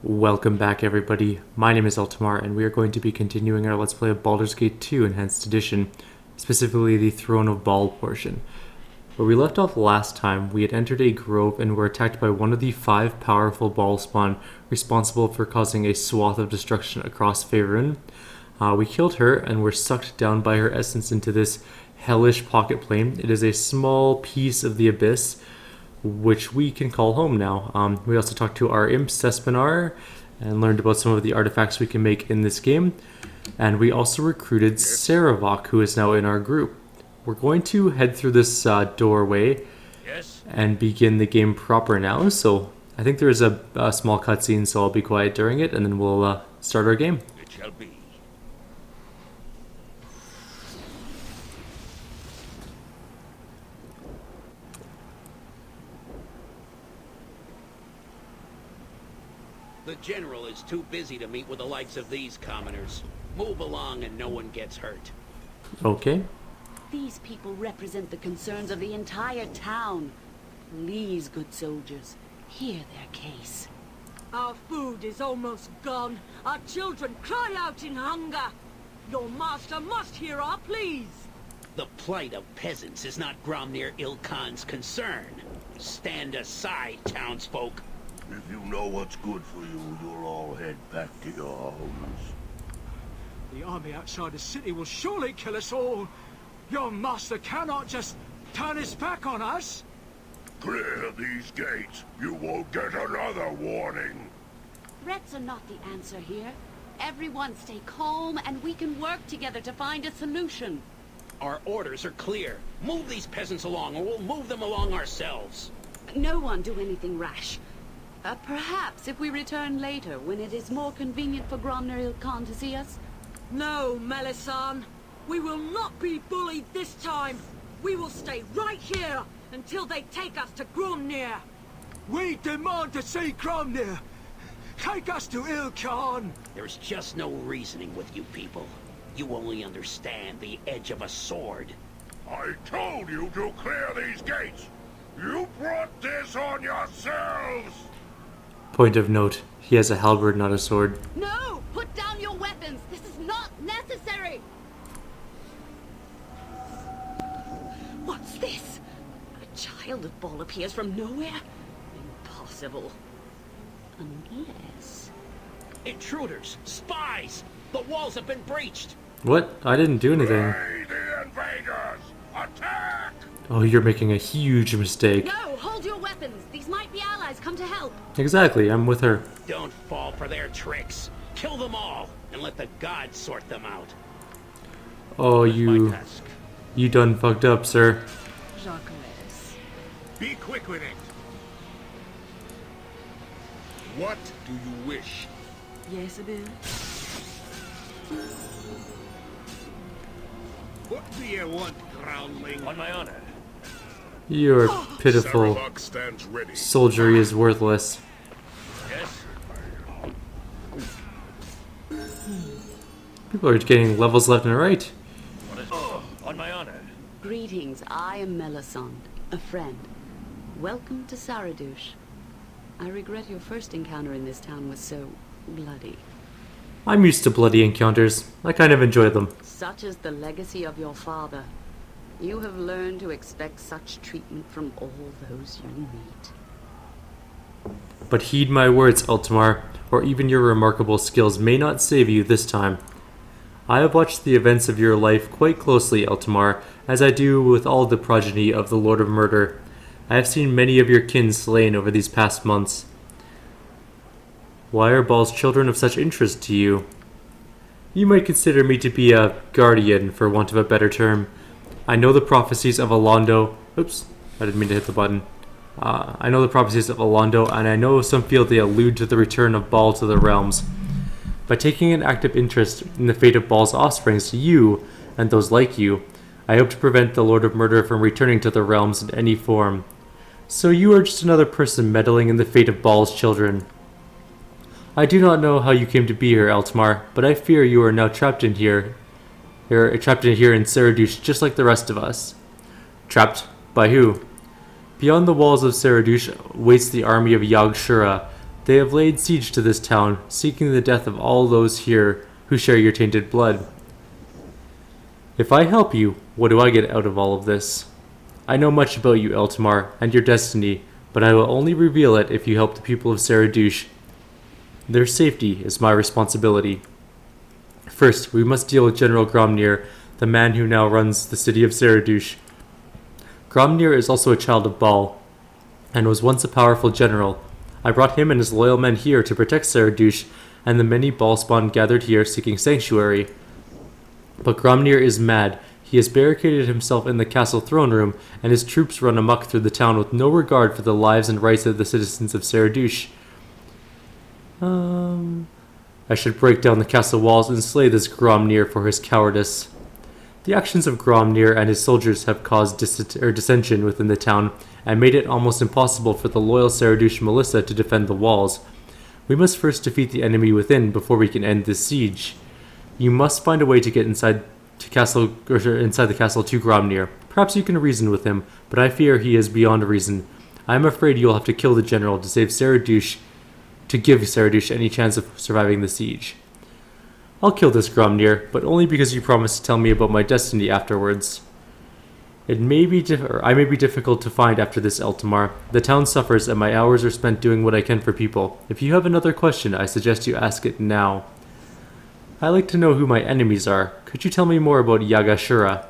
Welcome back everybody, my name is Altamar and we are going to be continuing our Let's Play of Baldur's Gate 2 Enhanced Edition, specifically the Throne of Bhaal portion. Where we left off last time, we had entered a grove and were attacked by one of the 5 powerful Bhaalspawn responsible for causing a swath of destruction across Faerun. We killed her and were sucked down by her essence into this hellish pocket plane. It is a small piece of the abyss, which we can call home now. We also talked to our imp Sespinar and learned about some of the artifacts we can make in this game. And we also recruited Saradush, who is now in our group. We're going to head through this doorway and begin the game proper now. So I think there is a small cutscene, so I'll be quiet during it, and then we'll start our game. It shall be. The General is too busy to meet with the likes of these commoners. Move along and no one gets hurt. Okay. These people represent the concerns of the entire town. Please, good soldiers, hear their case. Our food is almost gone. Our children cry out in hunger. Your master must hear our pleas. The plight of peasants is not Gromnir Ilkhan's concern. Stand aside, townsfolk. If you know what's good for you, you'll all head back to your homes. The army outside the city will surely kill us all. Your master cannot just turn his back on us. Clear these gates. You won't get another warning. Threats are not the answer here. Everyone stay calm and we can work together to find a solution. Our orders are clear. Move these peasants along or we'll move them along ourselves. No one do anything rash. Perhaps if we return later, when it is more convenient for Gromnir Ilkhan to see us? No, Melisande. We will not be bullied this time. We will stay right here until they take us to Gromnir. We demand to see Gromnir. Take us to Ilkhan. There's just no reasoning with you people. You only understand the edge of a sword. I told you to clear these gates. You brought this on yourselves. Point of note, he has a halberd, not a sword. No! Put down your weapons! This is not necessary! What's this? A child of Bhaal appears from nowhere? Impossible. Unless... Intruders! Spies! The walls have been breached! What? I didn't do anything. Hey, the invaders! Attack! Oh, you're making a huge mistake. No! Hold your weapons! These might be allies come to help! Exactly, I'm with her. Don't fall for their tricks. Kill them all, and let the gods sort them out. Oh, That's my task. you done fucked up, sir. Jacques. Be quick with it. What do you wish? Yes, Abil? What do you want, groundling? On my honor. Your pitiful Saradush stands ready. soldiery is worthless. Yes? People are getting levels left and right. What is on my honor. Greetings, I am Melisande, a friend. Welcome to Saradush. I regret your first encounter in this town was so bloody. I'm used to bloody encounters. I kind of enjoy them. Such is the legacy of your father. You have learned to expect such treatment from all those you meet. But heed my words, Altamar, or even your remarkable skills may not save you this time. I have watched the events of your life quite closely, Altamar, as I do with all the progeny of the Lord of Murder. I have seen many of your kin slain over these past months. Why are Bhaal's children of such interest to you? You might consider me to be a guardian, for want of a better term. I know the prophecies of Alondo. Oops, I didn't mean to hit the button. I know the prophecies of Alondo, and I know some feel they allude to the return of Bhaal to the realms. By taking an active interest in the fate of Bhaal's offsprings, you, and those like you, I hope to prevent the Lord of Murder from returning to the realms in any form. So you are just another person meddling in the fate of Bhaal's children. I do not know how you came to be here, Altamar, but I fear you are now trapped in here. You're trapped in here in Saradush, just like the rest of us. Trapped by who? Beyond the walls of Saradush waits the army of Yogg-Shura, They have laid siege to this town, seeking the death of all those here who share your tainted blood. If I help you, what do I get out of all of this? I know much about you, Eltamar, and your destiny, but I will only reveal it if you help the people of Saradush. Their safety is my responsibility. First, we must deal with General Gromnir, the man who now runs the city of Saradush. Gromnir is also a child of Baal, and was once a powerful general. I brought him and his loyal men here to protect Saradush and the many Bhaalspawn gathered here seeking sanctuary. But Gromnir is mad. He has barricaded himself in the castle throne room, and his troops run amok through the town with no regard for the lives and rights of the citizens of Saradush. I should break down the castle walls and slay this Gromnir for his cowardice. The actions of Gromnir and his soldiers have caused dissension within the town, and made it almost impossible for the loyal Saradush militia to defend the walls. We must first defeat the enemy within before we can end this siege. You must find a way to get inside the castle to Gromnir. Perhaps you can reason with him, but I fear he is beyond reason. I am afraid you'll have to kill the general to save Saradush, to give Saradush any chance of surviving the siege. I'll kill this Gromnir, but only because you promised to tell me about my destiny afterwards. I may be difficult to find after this, Eltamar. The town suffers, and my hours are spent doing what I can for people. If you have another question, I suggest you ask it now. I like to know who my enemies are. Could you tell me more about Yagashura?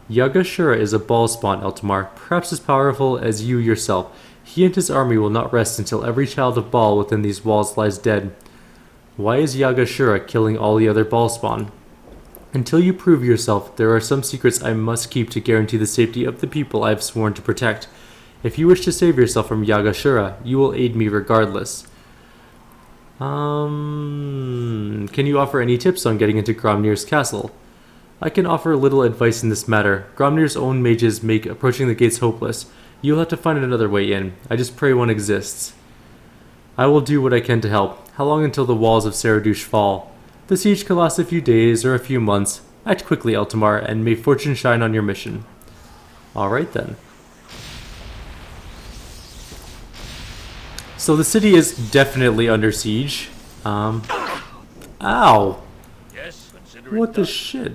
Yagashura is a Bhaalspawn, Eltamar, perhaps as powerful as you yourself. He and his army will not rest until every child of Baal within these walls lies dead. Why is Yagashura killing all the other Bhaalspawn? Until you prove yourself, there are some secrets I must keep to guarantee the safety of the people I have sworn to protect. If you wish to save yourself from Yagashura, you will aid me regardless. Can you offer any tips on getting into Gromnir's castle? I can offer little advice in this matter. Gromnir's own mages make approaching the gates hopeless. You'll have to find another way in. I just pray one exists. I will do what I can to help. How long until the walls of Saradush fall? The siege could last a few days or a few months. Act quickly, Eltamar, and may fortune shine on your mission. Alright then. So the city is definitely under siege. Ow! Yes, consider it What the done. shit?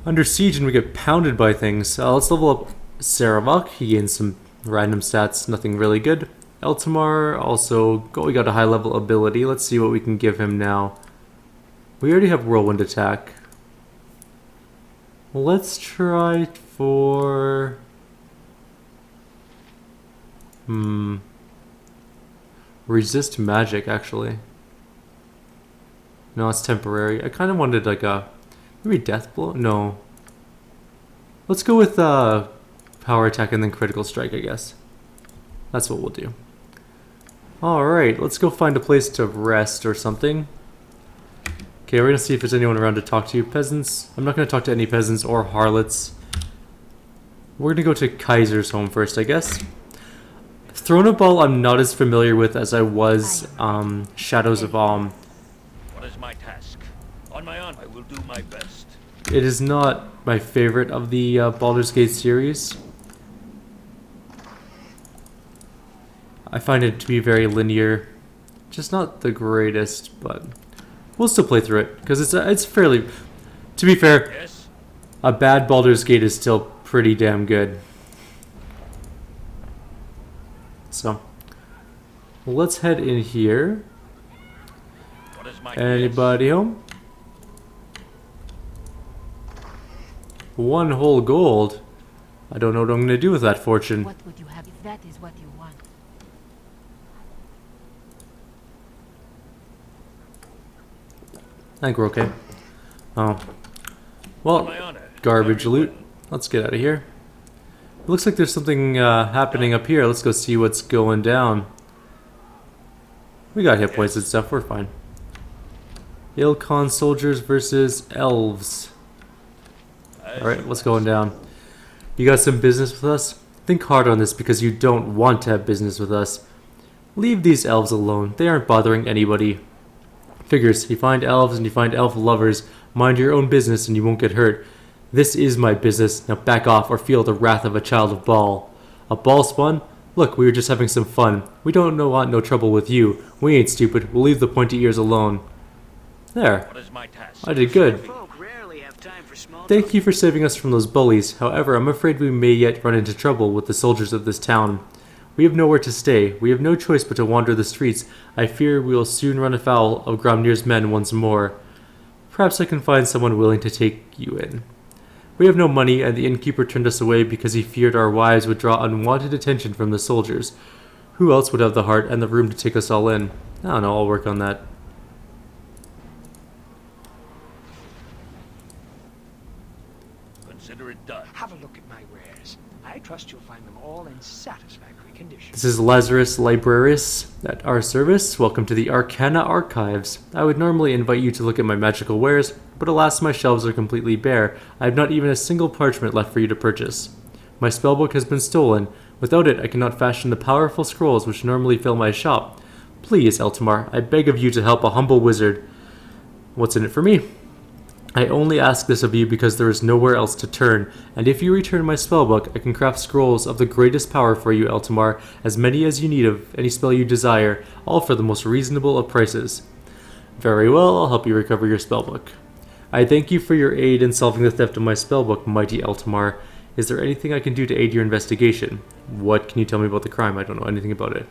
Under siege and we get pounded by things. Let's level up Saravak. He gains some random stats, nothing really good. Eltamar also, we got a high level ability. Let's see what we can give him now. We already have whirlwind attack. Let's try for... resist magic, actually. No, it's temporary. I kind of wanted like a... maybe death blow? No. Let's go with power attack and then critical strike, I guess. That's what we'll do. Alright, let's go find a place to rest or something. Okay, we're gonna see if there's anyone around to talk to. Peasants. I'm not gonna talk to any peasants or harlots. We're gonna go to Kaiser's home first, I guess. Throne of Baal I'm not as familiar with as I was Shadows of Alm. What is my task? On my honor, I will do my best. It is not my favorite of the Baldur's Gate series. I find it to be very linear. Just not the greatest, but we'll still play through it because it's fairly... to be fair, Yes? a bad Baldur's Gate is still pretty damn good. So, let's head in here. What is my Anybody home? 1 whole gold. I don't know what I'm going to do with that fortune. What would you have if that is what you want? I think we're okay. Oh. Well, my honor, garbage everyone. loot. Let's get out of here. It looks like there's something happening up here. Let's go see what's going down. We got hit points and stuff. We're fine. Ilkhan soldiers versus elves. Alright, what's going down? You got some business with us? Think hard on this because you don't want to have business with us. Leave these elves alone. They aren't bothering anybody. Figures, you find elves and you find elf lovers. Mind your own business and you won't get hurt. This is my business. Now back off or feel the wrath of a child of Baal. A Bhaalspawn? Look, we were just having some fun. We don't want no trouble with you. We ain't stupid. We'll leave the pointy ears alone. There. What is my task? I did good. Folk rarely have time for small Thank you for saving us from those bullies. However, I'm afraid we may yet run into trouble with the soldiers of this town. We have nowhere to stay. We have no choice but to wander the streets. I fear we will soon run afoul of Gromnir's men once more. Perhaps I can find someone willing to take you in. We have no money, and the innkeeper turned us away because he feared our wives would draw unwanted attention from the soldiers. Who else would have the heart and the room to take us all in? I don't know, I'll work on that. Consider it done. Have a look at my wares. I trust you'll find them all in satisfactory condition. This is Lazarus Librarius at our service. Welcome to the Arcana Archives. I would normally invite you to look at my magical wares, but alas, my shelves are completely bare. I have not even a single parchment left for you to purchase. My spellbook has been stolen. Without it, I cannot fashion the powerful scrolls which normally fill my shop. Please, Eltamar, I beg of you to help a humble wizard. What's in it for me? I only ask this of you because there is nowhere else to turn, and if you return my spellbook, I can craft scrolls of the greatest power for you, Eltamar, as many as you need of any spell you desire, all for the most reasonable of prices. Very well, I'll help you recover your spellbook. I thank you for your aid in solving the theft of my spellbook, mighty Eltamar. Is there anything I can do to aid your investigation? What can you tell me about the crime? I don't know anything about it.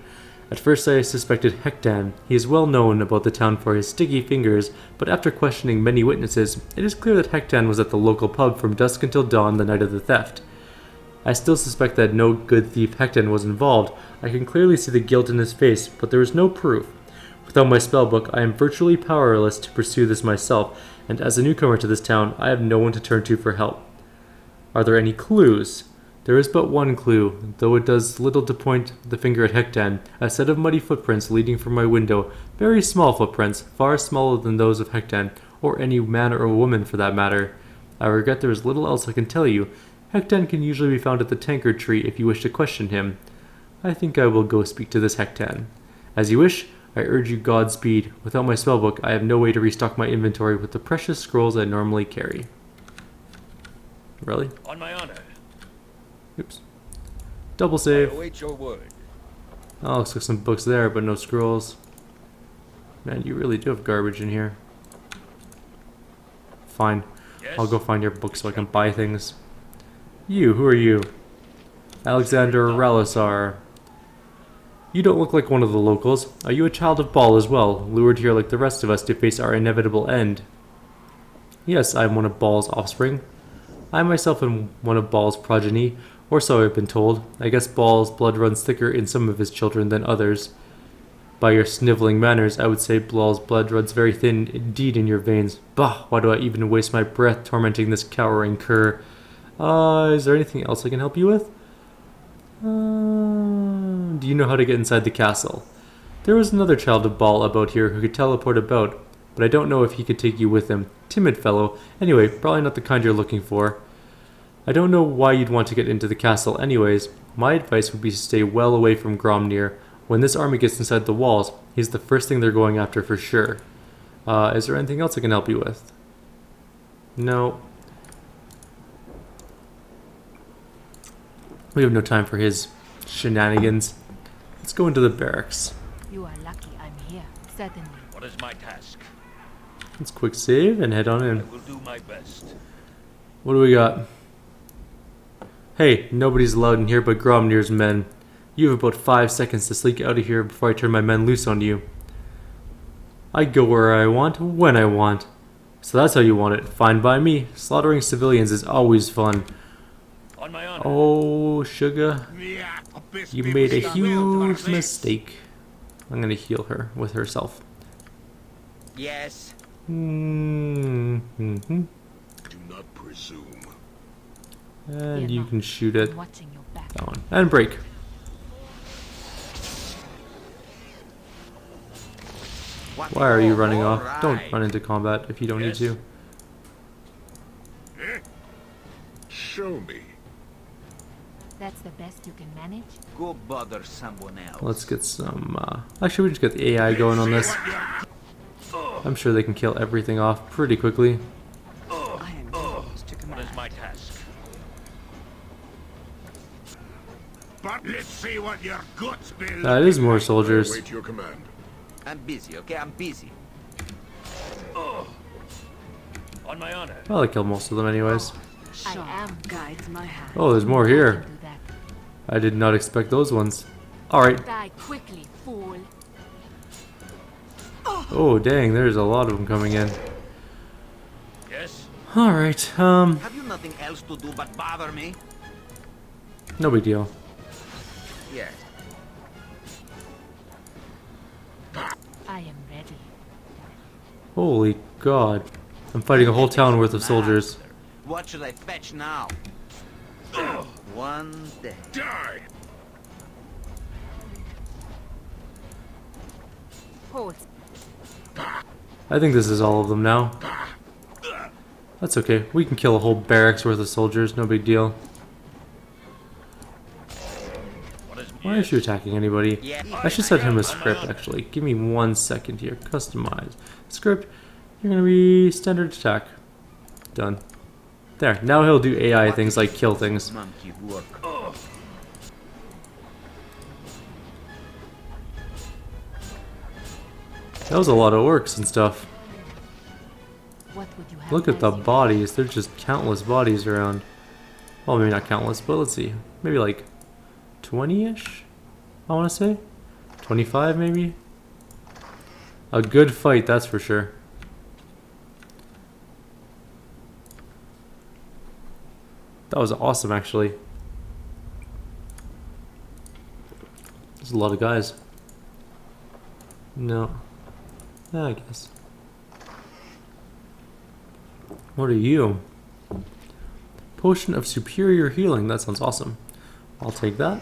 At first I suspected Hektan. He is well known about the town for his sticky fingers, but after questioning many witnesses, it is clear that Hektan was at the local pub from dusk until dawn the night of the theft. I still suspect that no good thief Hektan was involved. I can clearly see the guilt in his face, but there is no proof. Without my spellbook, I am virtually powerless to pursue this myself, and as a newcomer to this town, I have no one to turn to for help. Are there any clues? There is but one clue, though it does little to point the finger at Hektan. A set of muddy footprints leading from my window, very small footprints, far smaller than those of Hektan, or any man or woman for that matter. I regret there is little else I can tell you. Hektan can usually be found at the tankard tree if you wish to question him. I think I will go speak to this Hektan. As you wish, I urge you Godspeed. Without my spellbook, I have no way to restock my inventory with the precious scrolls I normally carry. Really? On my honor. Oops. Double I save. await your word. Oh, looks like some books there, but no scrolls. Man, you really do have garbage in here. Fine. Yes? I'll go find your book so I can buy things. You, who are you? Alexander Ralasar. You don't look like one of the locals. Are you a child of Baal as well, lured here like the rest of us to face our inevitable end? Yes, I am one of Baal's offspring. I myself am one of Baal's progeny, or so I've been told. I guess Baal's blood runs thicker in some of his children than others. By your sniveling manners, I would say Baal's blood runs very thin indeed in your veins. Bah, why do I even waste my breath tormenting this cowering cur? Is there anything else I can help you with? Do you know how to get inside the castle? There was another child of Baal about here who could teleport about, but I don't know if he could take you with him. Timid fellow. Anyway, probably not the kind you're looking for. I don't know why you'd want to get into the castle anyways. My advice would be to stay well away from Gromnir. When this army gets inside the walls, he's the first thing they're going after for sure. Is there anything else I can help you with? No. We have no time for his shenanigans. Let's go into the barracks. You are lucky I'm here, certainly. What is my task? Let's quick save and head on I in. will do my best. What do we got? Hey, nobody's allowed in here but Gromnir's men. You have about 5 seconds to sneak out of here before I turn my men loose on you. I go where I want, when I want. So that's how you want it. Fine by me. Slaughtering civilians is always fun. On my honor. Oh, sugar. You made a huge mistake. I'm gonna heal her with herself. Yes. Mm-hmm. Do not presume. And Fear you not. can shoot it. I'm watching your back. That one. And break. Why are you running off? Don't run into combat if you don't Yes. need to. Show me. That's the best you can manage? Go bother someone else. Let's get some, actually we just get the AI going on this. I'm sure they can kill everything off pretty quickly. I am yours to command. What is my task? But let's see what your guts build. That is more soldiers. Wait your command. I'm busy, okay? I'm busy. On my honor. Well, I killed most of them anyways. I am. guides my hand. Oh, there's more I here. can do that. I did not expect those ones. Alright. Die quickly, fool. Oh, dang, there's a lot of them coming in. Yes. Alright, Have you nothing else to do but bother me? no big deal. Yes. I am ready. Holy god. I'm fighting a whole town worth of soldiers. What should I fetch now? One day. Die! Hold. I think this is all of them now. That's okay. We can kill a whole barracks worth of soldiers. No big deal. Why is she attacking anybody? Yeah. I should set him a script, actually. Give me 1 second here. Customize. Script. You're going to be standard attack. Done. There. Now he'll do AI things like kill things. Monkey work. That was a lot of orcs and stuff. What would you have? Look at the mercy? bodies. There's just countless bodies around. Well, maybe not countless, but let's see. Maybe like 20-ish? I want to say? 25 maybe? A good fight, that's for sure. That was awesome, actually. There's a lot of guys. No. Yeah, I guess. What are you? Potion of superior healing. That sounds awesome. I'll take that.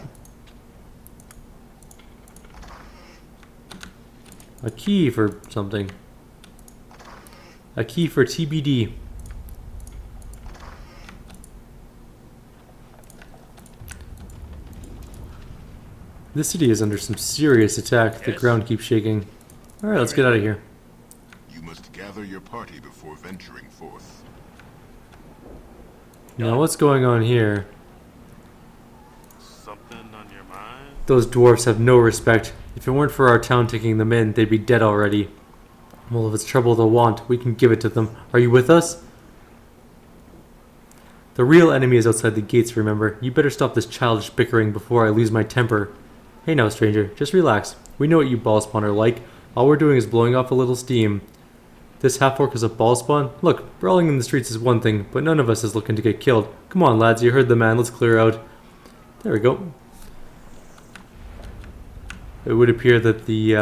A key for something. A key for TBD. This city is under some serious attack. The ground keeps shaking. Alright, let's get out of here. You must gather your party before venturing forth. Now what's going on here? Something on your mind? Those dwarfs have no respect. If it weren't for our town taking them in, they'd be dead already. Well, if it's trouble they'll want, we can give it to them. Are you with us? The real enemy is outside the gates, remember? You better stop this childish bickering before I lose my temper. Hey now, stranger, just relax. We know what you Bhaalspawn are like. All we're doing is blowing off a little steam. This half-orc is a Bhaalspawn? Look, brawling in the streets is one thing, but none of us is looking to get killed. Come on, lads, you heard the man, let's clear out. There we go. It would appear that the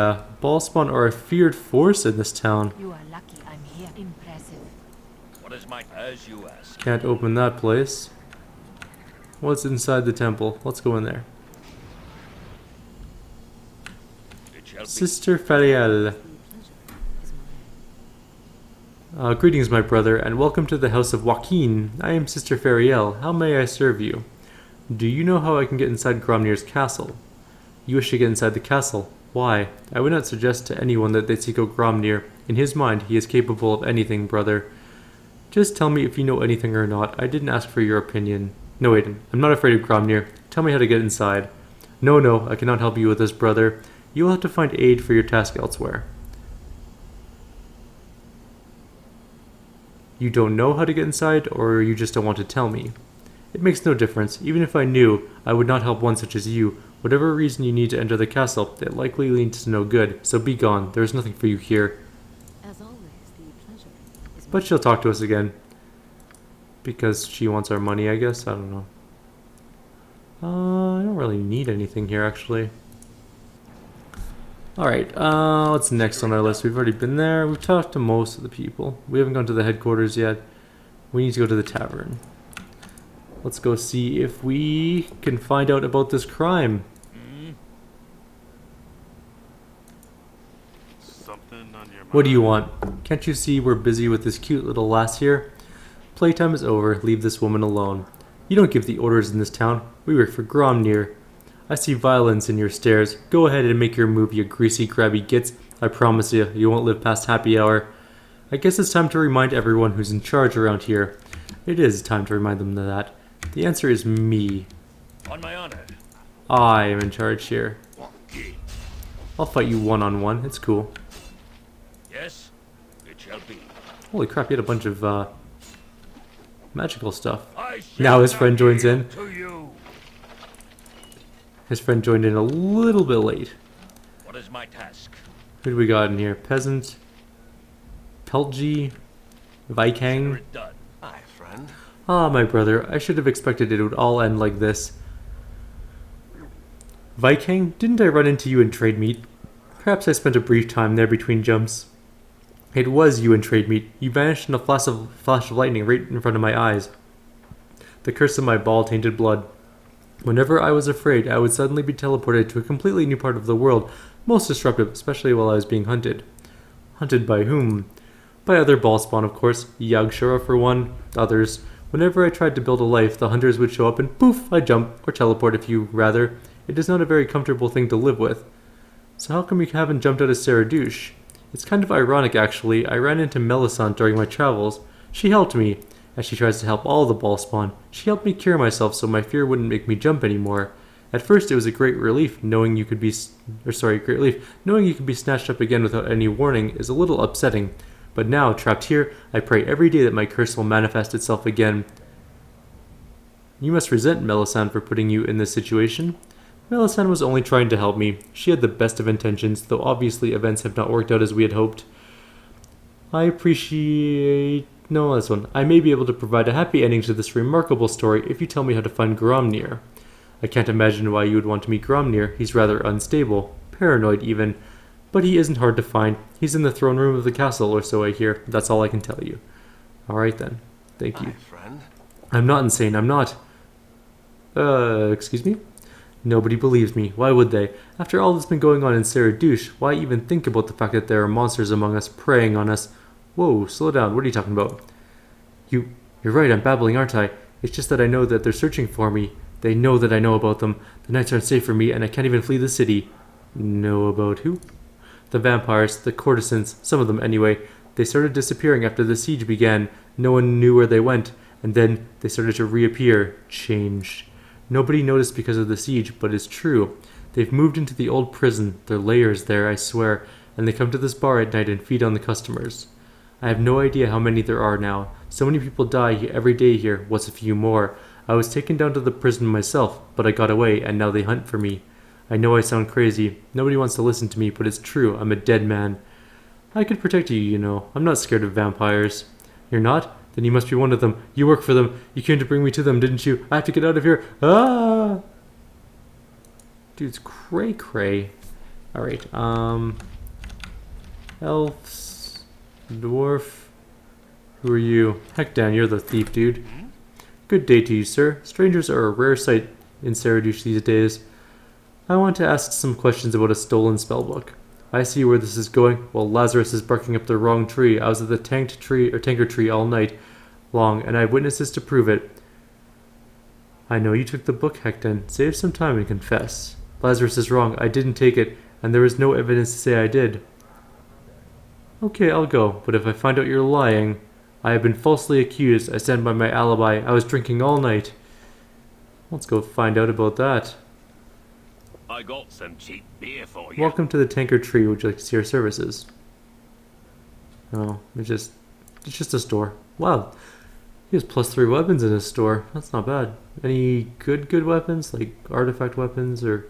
Bhaalspawn are a feared force in this town. You are lucky I'm here. Impressive. What is my as you ask? Can't open that place. What's inside the temple? Let's go in there. It shall be. Sister Fariel. Greetings, my brother, and welcome to the house of Joaquin. I am Sister Fariel. How may I serve you? Do you know how I can get inside Gromnir's castle? You wish to get inside the castle. Why? I would not suggest to anyone that they seek out Gromnir. In his mind, he is capable of anything, brother. Just tell me if you know anything or not. I didn't ask for your opinion. No, wait, I'm not afraid of Gromnir. Tell me how to get inside. No, I cannot help you with this, brother. You will have to find aid for your task elsewhere. You don't know how to get inside, or you just don't want to tell me? It makes no difference. Even if I knew, I would not help one such as you. Whatever reason you need to enter the castle, it likely leads to no good, so be gone. There is nothing for you here. As always, the pleasure is But she'll talk to us again. Because she wants our money, I guess? I don't know. I don't really need anything here, actually. Alright, what's next on our list? We've already been there. We've talked to most of the people. We haven't gone to the headquarters yet. We need to go to the tavern. Let's go see if we can find out about this crime. Something on your mind? What do you want? Can't you see we're busy with this cute little lass here? Playtime is over. Leave this woman alone. You don't give the orders in this town. We work for Gromnir. I see violence in your stares. Go ahead and make your move, you greasy, grabby gits. I promise you won't live past happy hour. I guess it's time to remind everyone who's in charge around here. It is time to remind them of that. The answer is me. On my honor. I am in charge here. I'll fight you one-on-one. It's cool. Yes, it shall be. Holy crap, he had a bunch of magical stuff. I shall Now his not friend joins in. yield to you. His friend joined in a little bit late. What is my task? Who do we got in here? Peasant, Pelgi, Viking. Consider it done. Aye, friend. Ah, my brother, I should have expected it would all end like this. Viking, didn't I run into you in trade meet? Perhaps I spent a brief time there between jumps. It was you in trade meet. You vanished in a flash of lightning right in front of my eyes. The curse of my ball-tainted blood. Whenever I was afraid, I would suddenly be teleported to a completely new part of the world, most disruptive, especially while I was being hunted. Hunted by whom? By other Bhaalspawn, of course. Yagshura for one, others. Whenever I tried to build a life, the hunters would show up and poof, I'd jump, or teleport if you rather. It is not a very comfortable thing to live with. So how come you haven't jumped out of Saradush? It's kind of ironic, actually. I ran into Melisande during my travels. She helped me, as she tries to help all the Bhaalspawn. She helped me cure myself so my fear wouldn't make me jump anymore. At first, it was a great relief knowing you could be, knowing you could be snatched up again without any warning is a little upsetting. But now, trapped here, I pray every day that my curse will manifest itself again. You must resent Melisande for putting you in this situation. Melisande was only trying to help me. She had the best of intentions, though obviously events have not worked out as we had hoped. I may be able to provide a happy ending to this remarkable story if you tell me how to find Gromnir. I can't imagine why you would want to meet Gromnir. He's rather unstable, paranoid even, but he isn't hard to find. He's in the throne room of the castle, or so I hear. That's all I can tell you. Alright then. Thank you. Aye, friend. I'm not insane, I'm not. Excuse me? Nobody believes me. Why would they? After all that's been going on in Saradush, why even think about the fact that there are monsters among us, preying on us? Whoa, slow down. What are you talking about? You're right, I'm babbling, aren't I? It's just that I know that they're searching for me. They know that I know about them. The nights aren't safe for me, and I can't even flee the city. Know about who? The vampires, the courtesans, some of them anyway. They started disappearing after the siege began. No one knew where they went, and then they started to reappear, changed. Nobody noticed because of the siege, but it's true. They've moved into the old prison. Their lairs there, I swear, and they come to this bar at night and feed on the customers. I have no idea how many there are now. So many people die every day here. What's a few more? I was taken down to the prison myself, but I got away, and now they hunt for me. I know I sound crazy. Nobody wants to listen to me, but it's true. I'm a dead man. I could protect you, you know. I'm not scared of vampires. You're not? Then you must be one of them. You work for them. You came to bring me to them, didn't you? I have to get out of here. Ah! Dude's cray-cray. Alright, elves, dwarf. Who are you? Heck, Dan, you're the thief, dude. Good day to you, sir. Strangers are a rare sight in Saradush these days. I want to ask some questions about a stolen spellbook. I see where this is going. Well, Lazarus is barking up the wrong tree. I was at the tanker tree all night long, and I have witnesses to prove it. I know you took the book, Hecton. Save some time and confess. Lazarus is wrong. I didn't take it, and there is no evidence to say I did. Okay, I'll go, but if I find out you're lying, I have been falsely accused. I stand by my alibi. I was drinking all night. Let's go find out about that. I got some cheap beer for you. Welcome to the Tanker Tree. Would you like to see our services? Oh, it's just a store. Wow, he has +3 weapons in his store. That's not bad. Any good weapons, like artifact weapons or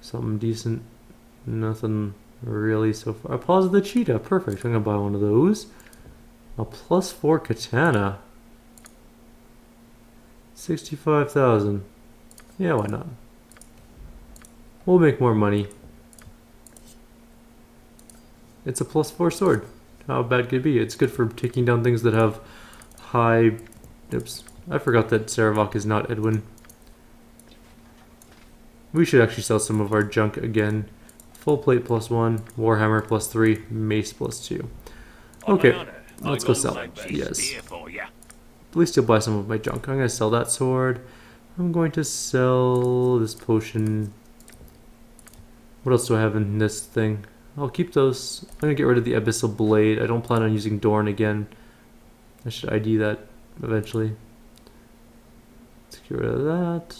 something decent? Nothing really so far. A Paws of the Cheetah. Perfect. I'm gonna buy one of those. A +4 katana. 65,000. Yeah, why not? We'll make more money. It's a +4 sword. How bad could it be? It's good for taking down things that have high... Oops. I forgot that Saravok is not Edwin. We should actually sell some of our junk again. Full plate +1, Warhammer +3, mace +2. Okay, let's go sell it. Yes. At least you'll buy some of my junk. I'm going to sell that sword. I'm going to sell this potion. What else do I have in this thing? I'll keep those. I'm going to get rid of the Abyssal Blade. I don't plan on using Dorn again. I should ID that eventually. Let's get rid of that.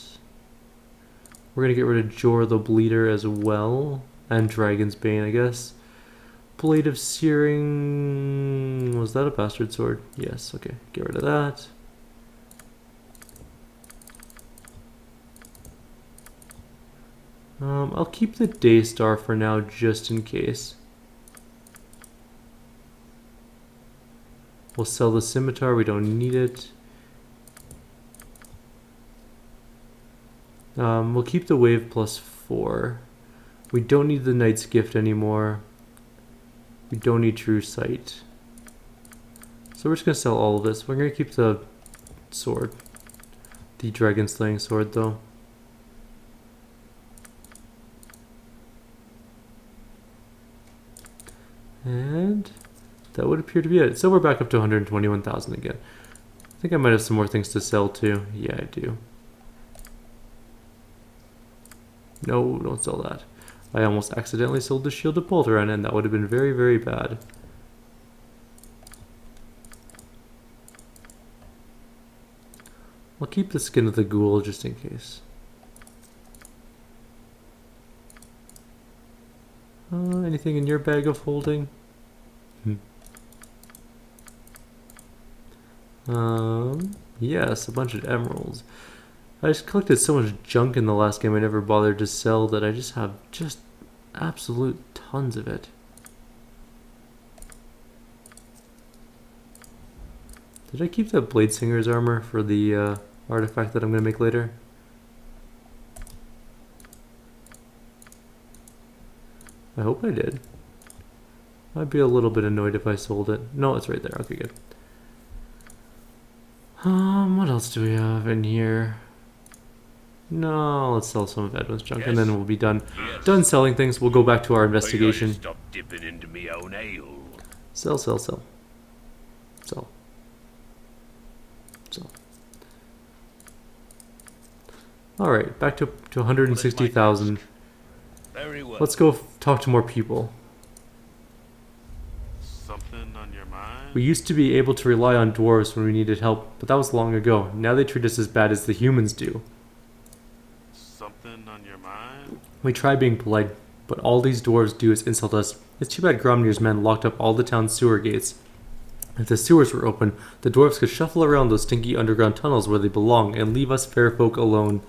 We're gonna get rid of Jor the Bleeder as well. And Dragon's Bane, I guess. Blade of Searing... Was that a bastard sword? Yes, okay. Get rid of that. I'll keep the Daystar for now, just in case. We'll sell the Scimitar, we don't need it. We'll keep the Wave +4. We don't need the Knight's Gift anymore. We don't need True Sight. So we're just going to sell all of this. We're going to keep the sword. The Dragon Slaying Sword, though. And that would appear to be it. So we're back up to 121,000 again. I think I might have some more things to sell too. Yeah, I do. No, don't sell that. I almost accidentally sold the Shield of Polteran, and that would have been very, very bad. I'll keep the Skin of the Ghoul just in case. Anything in your bag of holding? Yes, a bunch of emeralds. I just collected so much junk in the last game I never bothered to sell that I just have just absolute tons of it. Did I keep that Bladesinger's armor for the artifact that I'm going to make later? I hope I did. I'd be a little bit annoyed if I sold it. No, it's right there. Okay, good. What else do we have in here? No, let's sell some of Edwin's junk, and then we'll be done. Done selling things. We'll go back to our investigation. Stop dipping into me own ale. Sell, sell, sell. Sell. Sell. Alright, back to 160,000. Very well. Let's go talk to more people. Something on your mind? We used to be able to rely on dwarves when we needed help, but that was long ago. Now they treat us as bad as the humans do. Something on your mind? We try being polite, but all these dwarves do is insult us. It's too bad Gromnir's men locked up all the town's sewer gates. If the sewers were open, the dwarves could shuffle around those stinky underground tunnels where they belong and leave us fair folk alone.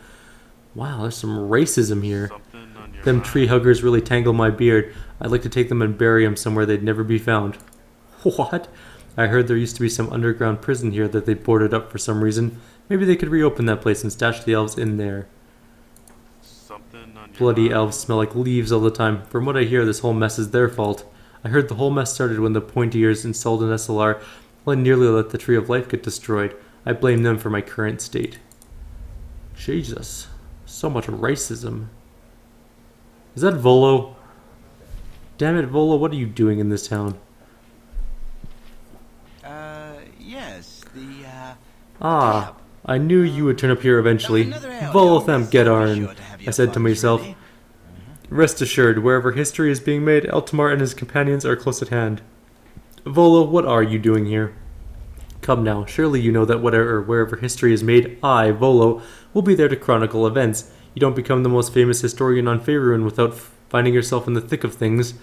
Wow, there's some racism here. Something on your Them mind? tree huggers really tangle my beard. I'd like to take them and bury them somewhere they'd never be found. What? I heard there used to be some underground prison here that they boarded up for some reason. Maybe they could reopen that place and stash the elves in there. Something on your Bloody mind? elves smell like leaves all the time. From what I hear, this whole mess is their fault. I heard the whole mess started when the pointy-ears installed an SLR and nearly let the Tree of Life get destroyed. I blame them for my current state. Jesus. So much racism. Is that Volo? Damn it, Volo, what are you doing in this town? Yes, Ah, I knew you would turn up here eventually. Volothem Gedarn, I said to myself. Rest assured, wherever history is being made, Eltamar and his companions are close at hand. Volo, what are you doing here? Come now, surely you know that wherever history is made, I, Volo, will be there to chronicle events. You don't become the most famous historian on Faerun without finding yourself in the thick of things.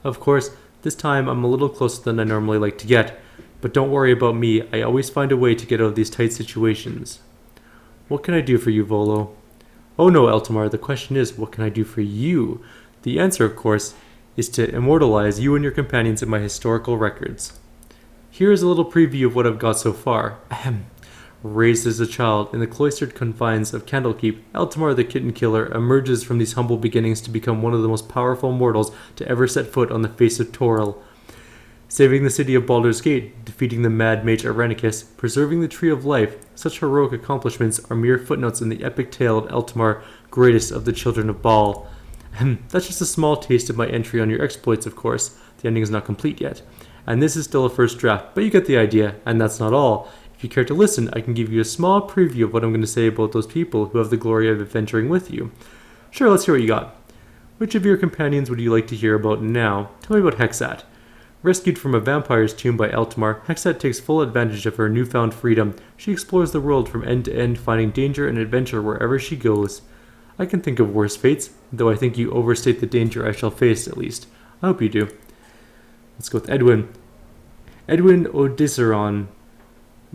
Of course, this time I'm a little closer than I normally like to get. But don't worry about me, I always find a way to get out of these tight situations. What can I do for you, Volo? Oh no, Eltamar, the question is, what can I do for you? The answer, of course, is to immortalize you and your companions in my historical records. Here is a little preview of what I've got so far. Ahem. Raised as a child in the cloistered confines of Candlekeep, Eltamar the Kitten Killer emerges from these humble beginnings to become one of the most powerful mortals to ever set foot on the face of Toril. Saving the city of Baldur's Gate, defeating the mad mage Arenicus, preserving the Tree of Life, such heroic accomplishments are mere footnotes in the epic tale of Eltamar, greatest of the children of Baal. That's just a small taste of my entry on your exploits, of course. The ending is not complete yet. And this is still a first draft, but you get the idea, and that's not all. If you care to listen, I can give you a small preview of what I'm going to say about those people who have the glory of adventuring with you. Sure, let's hear what you got. Which of your companions would you like to hear about now? Tell me about Hexat. Rescued from a vampire's tomb by Eltamar, Hexat takes full advantage of her newfound freedom. She explores the world from end to end, finding danger and adventure wherever she goes. I can think of worse fates, though I think you overstate the danger I shall face, at least. I hope you do. Let's go with Edwin. Edwin Odysseron,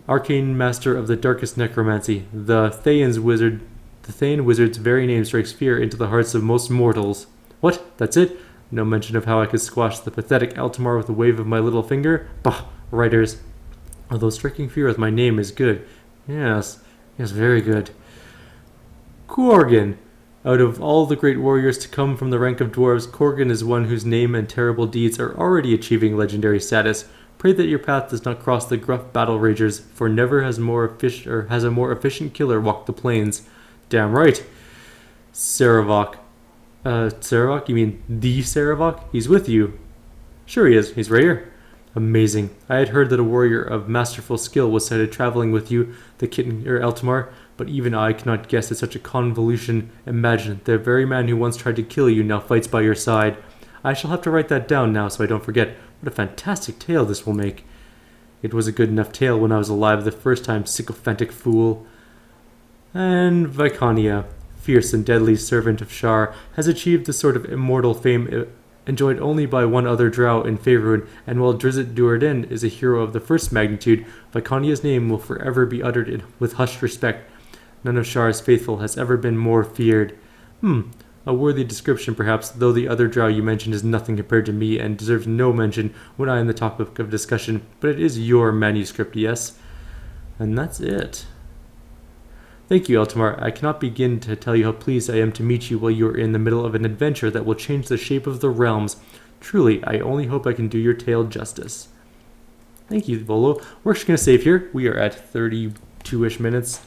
arcane master of the darkest necromancy. The Thayan's wizard. The Thayan wizard's very name strikes fear into the hearts of most mortals. What? That's it? No mention of how I could squash the pathetic Altamar with a wave of my little finger? Bah, writers. Although striking fear with my name is good. Yes, very good. Korgan. Out of all the great warriors to come from the rank of dwarves, Korgan is one whose name and terrible deeds are already achieving legendary status. Pray that your path does not cross the gruff battle ragers, for never has a more efficient killer walked the plains. Damn right. Saravok. Saravok? You mean the Saravok? He's with you. Sure he is. He's right here. Amazing. I had heard that a warrior of masterful skill was sighted traveling with you, the kitten Altamar, but even I cannot guess at such a convolution. Imagine, the very man who once tried to kill you now fights by your side. I shall have to write that down now so I don't forget. What a fantastic tale this will make. It was a good enough tale when I was alive the first time, sycophantic fool. And Vicania, fierce and deadly servant of Shar, has achieved the sort of immortal fame enjoyed only by one other drow in Faerun, and while Drizzt Do'Urden is a hero of the first magnitude, Vicania's name will forever be uttered with hushed respect. None of Shar's faithful has ever been more feared. A worthy description perhaps, though the other drow you mentioned is nothing compared to me and deserves no mention when I am the topic of discussion, but it is your manuscript, yes? And that's it. Thank you, Altamar. I cannot begin to tell you how pleased I am to meet you while you are in the middle of an adventure that will change the shape of the realms. Truly, I only hope I can do your tale justice. Thank you, Volo. We're just going to save here. We are at 32-ish minutes.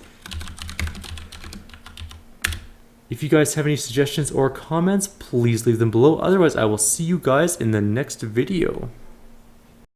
If you guys have any suggestions or comments, please leave them below. Otherwise, I will see you guys in the next video.